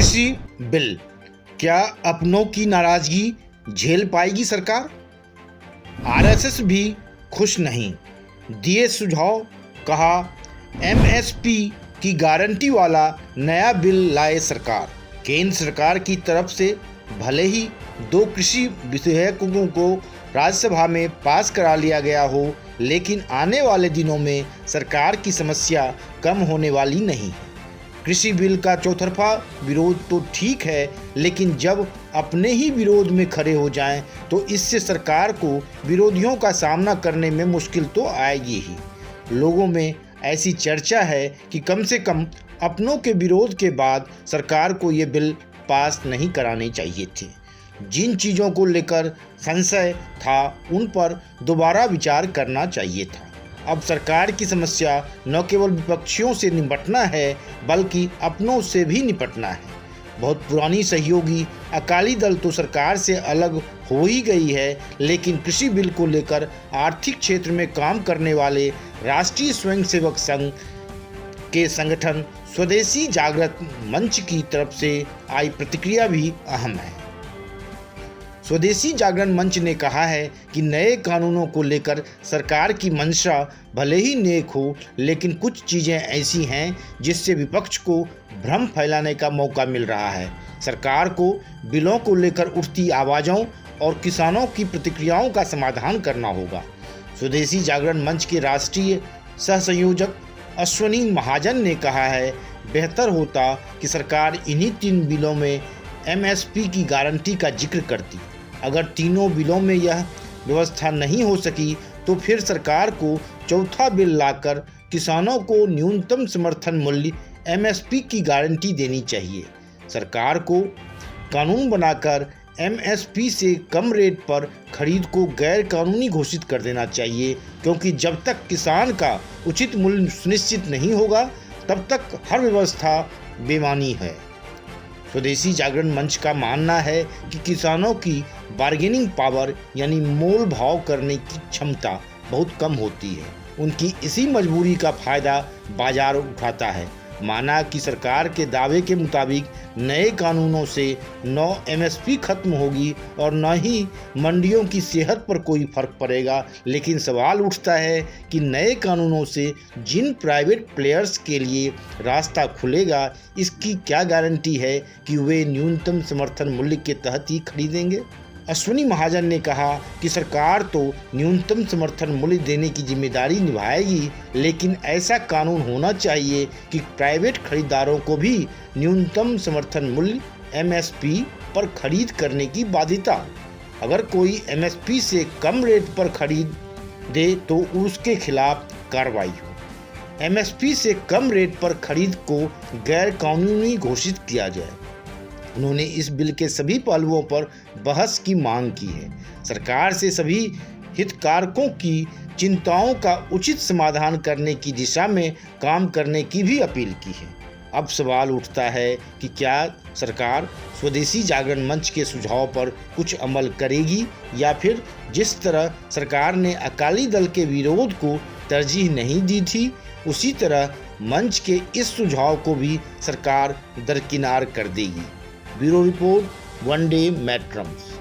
कृषि बिल, क्या अपनों की नाराजगी झेल पाएगी सरकार? आरएसएस भी खुश नहीं, दिए सुझाव, कहा एमएसपी की गारंटी वाला नया बिल लाए सरकार। केंद्र सरकार की तरफ से भले ही 2 कृषि विधेयकों को राज्यसभा में पास करा लिया गया हो, लेकिन आने वाले दिनों में सरकार की समस्या कम होने वाली नहीं है। कृषि बिल का चौतरफा विरोध तो ठीक है, लेकिन जब अपने ही विरोध में खड़े हो जाएं, तो इससे सरकार को विरोधियों का सामना करने में मुश्किल तो आएगी ही। लोगों में ऐसी चर्चा है कि कम से कम अपनों के विरोध के बाद सरकार को ये बिल पास नहीं कराने चाहिए थे। जिन चीज़ों को लेकर संशय था, उन पर दोबारा विचार करना चाहिए था। अब सरकार की समस्या न केवल विपक्षियों से निपटना है, बल्कि अपनों से भी निपटना है। बहुत पुरानी सहयोगी अकाली दल तो सरकार से अलग हो ही गई है, लेकिन कृषि बिल को लेकर आर्थिक क्षेत्र में काम करने वाले राष्ट्रीय स्वयंसेवक संघ के संगठन स्वदेशी जागरण मंच की तरफ से आई प्रतिक्रिया भी अहम है। स्वदेशी जागरण मंच ने कहा है कि नए कानूनों को लेकर सरकार की मंशा भले ही नेक हो, लेकिन कुछ चीज़ें ऐसी हैं जिससे विपक्ष को भ्रम फैलाने का मौका मिल रहा है। सरकार को बिलों को लेकर उठती आवाज़ों और किसानों की प्रतिक्रियाओं का समाधान करना होगा। स्वदेशी जागरण मंच के राष्ट्रीय सहसंयोजक अश्वनी महाजन ने कहा है, बेहतर होता कि सरकार इन्हीं 3 बिलों में एमएसपी की गारंटी का जिक्र करती। अगर तीनों बिलों में यह व्यवस्था नहीं हो सकी, तो फिर सरकार को चौथा बिल लाकर किसानों को न्यूनतम समर्थन मूल्य एमएसपी की गारंटी देनी चाहिए। सरकार को कानून बनाकर एमएसपी से कम रेट पर खरीद को गैर कानूनी घोषित कर देना चाहिए, क्योंकि जब तक किसान का उचित मूल्य सुनिश्चित नहीं होगा, तब तक हर व्यवस्था बेमानी है। स्वदेशी जागरण मंच का मानना है कि किसानों की बार्गेनिंग पावर यानी मोल भाव करने की क्षमता बहुत कम होती है। उनकी इसी मजबूरी का फायदा बाजार उठाता है। माना कि सरकार के दावे के मुताबिक नए कानूनों से न एमएसपी खत्म होगी और न ही मंडियों की सेहत पर कोई फर्क पड़ेगा, लेकिन सवाल उठता है कि नए कानूनों से जिन प्राइवेट प्लेयर्स के लिए रास्ता खुलेगा, इसकी क्या गारंटी है कि वे न्यूनतम समर्थन मूल्य के तहत ही खरीदेंगे। अश्वनी महाजन ने कहा कि सरकार तो न्यूनतम समर्थन मूल्य देने की जिम्मेदारी निभाएगी, लेकिन ऐसा कानून होना चाहिए कि प्राइवेट खरीदारों को भी न्यूनतम समर्थन मूल्य एमएसपी पर खरीद करने की बाध्यता। अगर कोई एमएसपी से कम रेट पर खरीद दे तो उसके खिलाफ कार्रवाई हो। एमएसपी से कम रेट पर खरीद को गैर कानूनी घोषित किया जाए। उन्होंने इस बिल के सभी पहलुओं पर बहस की मांग की है। सरकार से सभी हितधारकों की चिंताओं का उचित समाधान करने की दिशा में काम करने की भी अपील की है। अब सवाल उठता है कि क्या सरकार स्वदेशी जागरण मंच के सुझाव पर कुछ अमल करेगी, या फिर जिस तरह सरकार ने अकाली दल के विरोध को तरजीह नहीं दी थी, उसी तरह मंच के इस सुझाव को भी सरकार दरकिनार कर देगी। Bureau report, one day मैट्रम्स।